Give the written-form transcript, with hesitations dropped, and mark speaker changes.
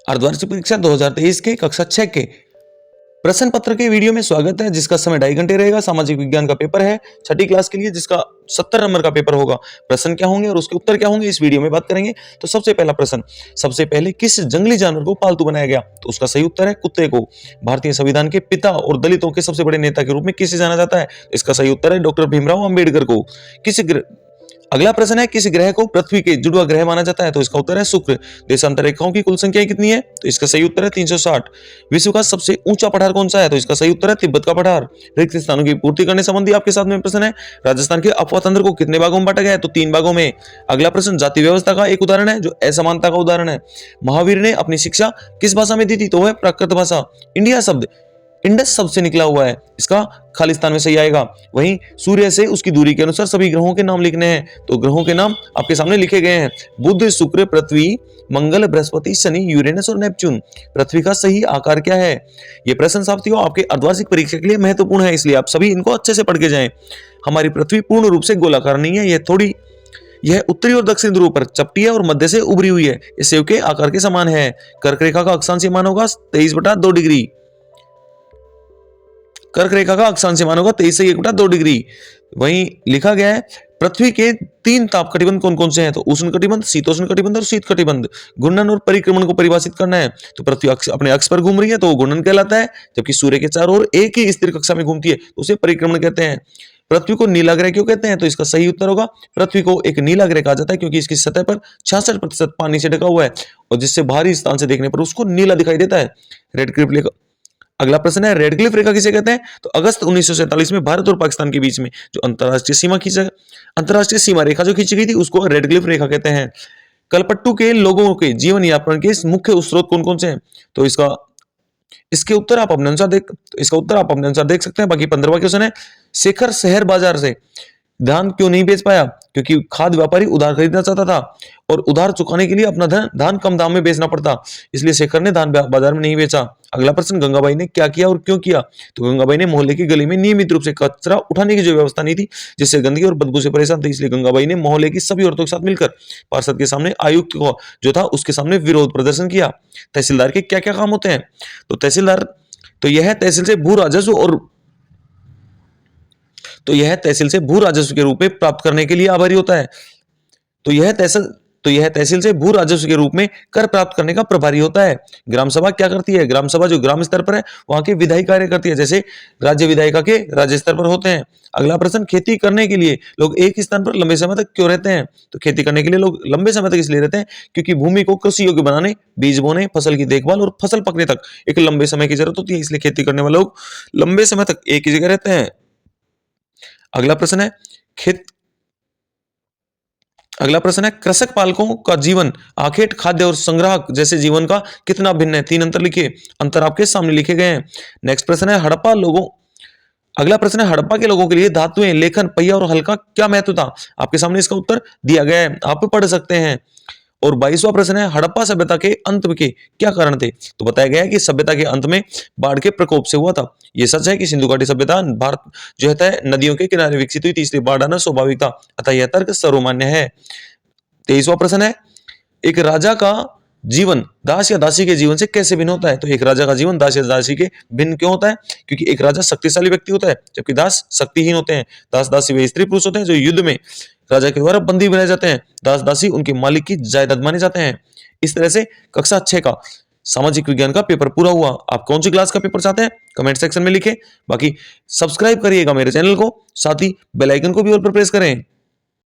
Speaker 1: अर्धवार्षिक परीक्षा 2023 के कक्षा 6 के प्रश्न पत्र के वीडियो में स्वागत है, जिसका समय 2.5 घंटे रहेगा। सामाजिक विज्ञान का पेपर है 6ठी क्लास के लिए, जिसका 70 नंबर का पेपर होगा। प्रश्न क्या होंगे और उसके उत्तर क्या होंगे इस वीडियो में बात करेंगे। तो सबसे पहला प्रश्न, सबसे पहले किस जंगली जानवर को पालतू बनाया गया? तो उसका सही उत्तर है कुत्ते को। भारतीय संविधान के पिता और दलितों के सबसे बड़े नेता के रूप में किसे जाना जाता है? इसका सही उत्तर है डॉक्टर भीमराव अंबेडकर को। अगला प्रश्न है, किस ग्रह को पृथ्वी के जुड़वा ग्रह माना जाता है? तो इसका उत्तर है शुक्र। देशांतर रेखाओं की कुल संख्या कितनी है? तो इसका सही उत्तर है 360। विश्व का सबसे ऊंचा पठार कौन सा है? तो इसका सही उत्तर है तिब्बत का पठार। रिक्त स्थानों की पूर्ति करने संबंधी आपके साथ में प्रश्न है, राजस्थान के अफवाह तंत्र को कितने भागों में बांटा गया है? तो 3 भागों में। अगला प्रश्न, जाति व्यवस्था का एक उदाहरण है जो असमानता का उदाहरण है। महावीर ने अपनी शिक्षा किस भाषा में दी थी? तो वह प्राकृत भाषा। इंडिया शब्द इंडस शब्द से निकला हुआ है, इसका खालिस्तान में सही आएगा। वहीं सूर्य से उसकी दूरी के अनुसार सभी ग्रहों के नाम लिखने हैं, तो ग्रहों के नाम आपके सामने लिखे गए हैं, बुध, शुक्र, पृथ्वी, मंगल, बृहस्पति, शनि, यूरेनस और नेपच्यून। पृथ्वी का सही आकार क्या है? ये प्रश्न साथियों आपके अर्धवार्षिक परीक्षा के लिए महत्वपूर्ण है, इसलिए आप सभी इनको अच्छे से पढ़ के जाएं। हमारी पृथ्वी पूर्ण रूप से गोलाकार नहीं है, यह उत्तरी और दक्षिण ध्रुव पर चपटी है और मध्य से उभरी हुई है। ये सेव के आकार के समान है। कर्क रेखा का अक्षांशीय मान होगा 23/2 डिग्री। कर्क रेखा का अक्षांशीय मान होगा 23 से 1/2 डिग्री। वहीं लिखा गया है, पृथ्वी के 3 ताप कटिबंध कौन कौन से हैं? तो उष्ण कटिबंध, शीतोष्ण कटिबंध और शीत कटिबंध। घूर्णन और परिक्रमण को परिभाषित करना है, तो पृथ्वी अपने अक्ष पर घूम रही है तो वो घूर्णन कहलाता है, जबकि सूर्य के चारों ओर एक ही स्थिर कक्षा में घूमती है तो उसे परिक्रमण कहते हैं। पृथ्वी को नीला ग्रह क्यों कहते हैं? तो इसका सही उत्तर होगा, पृथ्वी को एक नीला ग्रह कहा जाता है क्योंकि इसकी सतह पर 66% पानी से ढका हुआ है और जिससे बाहरी स्थान से देखने पर उसको नीला दिखाई देता है। रेडक्लिफ रेखा। अगला प्रश्न है, रेडक्लिफ रेखा किसे कहते हैं? तो अगस्त 1947 में भारत और पाकिस्तान के बीच में जो अंतरराष्ट्रीय सीमा रेखा जो खींची गई थी उसको रेडक्लिफ रेखा कहते हैं। कलपट्टू के लोगों के जीवन यापन के मुख्य स्रोत कौन कौन से हैं? तो इसका उत्तर आप अपने अनुसार देख सकते हैं। बाकी 15वां क्वेश्चन है, शेखर शहर बाजार से धान क्यों नहीं बेच पाया? क्योंकि खाद्य व्यापारी उधार खरीदना चाहता था और उधार चुकाने के लिए अपना धान कम दाम में बेचना पड़ता, इसलिए शेखर ने धान बाजार में नहीं बेचा। अगला प्रश्न, गंगाबाई ने क्या किया और क्यों किया? तो गंगाबाई ने मोहल्ले की गली में नियमित रूप से कचरा उठाने की जो व्यवस्था नहीं थी, जिससे गंदगी और बदबू से परेशान थे, इसलिए गंगाबाई ने मोहल्ले की सभी औरतों के साथ मिलकर पार्षद के सामने, आयुक्त को जो था उसके सामने विरोध प्रदर्शन किया। तहसीलदार के क्या क्या काम होते हैं? तो यह तहसील से भू राजस्व के रूप में प्राप्त करने के लिए आभारी होता है। तो यह तहसील से भू राजस्व के रूप में कर प्राप्त करने का प्रभारी होता है। ग्राम सभा क्या करती है? ग्राम सभा जो ग्राम स्तर पर है वहां के विधायी कार्य करती है, जैसे राज्य विधायिका के राज्य स्तर पर होते हैं। अगला प्रश्न, खेती करने के लिए लोग एक स्थान पर लंबे समय तक क्यों रहते हैं? तो खेती करने के लिए लोग लंबे समय तक इसलिए रहते हैं क्योंकि भूमि को कृषि योग्य बनाने, बीज बोने, फसल की देखभाल और फसल पकने तक एक लंबे समय की जरूरत होती है, इसलिए खेती करने वाले लोग लंबे समय तक एक ही जगह रहते हैं। अगला प्रश्न है, कृषक पालकों का जीवन आखेट, खाद्य और संग्राहक जैसे जीवन का कितना भिन्न है? 3 अंतर लिखिए, अंतर आपके सामने लिखे गए हैं। नेक्स्ट प्रश्न है, अगला प्रश्न है, हड़प्पा के लोगों के लिए धातुएं, लेखन, पहिया और हल का क्या महत्व था? आपके सामने इसका उत्तर दिया गया है, आप पढ़ सकते हैं। और 22वां प्रश्न है, हड़प्पा सभ्यता के अंत के क्या कारण थे? तो बताया गया है कि सभ्यता के अंत में बाढ़ के प्रकोप से हुआ था। यह सच है कि सिंधु घाटी सभ्यता भारत जो है नदियों के किनारे विकसित हुई थी, इसलिए बाढ़ आना स्वाभाविक था, अतः यह तर्क सर्वमान्य है। 23वां प्रश्न है, एक राजा का जीवन दास या दासी के जीवन से कैसे भिन्न होता है? तो एक राजा का जीवन दास या दासी के भिन्न क्यों होता है? क्योंकि एक राजा शक्तिशाली व्यक्ति होता है जबकि दास शक्तिहीन होते हैं। दास दासी वे स्त्री पुरुष होते हैं जो युद्ध में राजा के द्वारा बंदी बनाए जाते हैं। दास दासी उनके मालिक की जायदाद माने जाते हैं। इस तरह से कक्षा 6 का सामाजिक विज्ञान का पेपर पूरा हुआ। आप कौन सी क्लास का पेपर चाहते हैं कमेंट सेक्शन में लिखें। बाकी सब्सक्राइब करिएगा मेरे चैनल को, साथ ही बेल आइकन को भी ऑल पर प्रेस करें।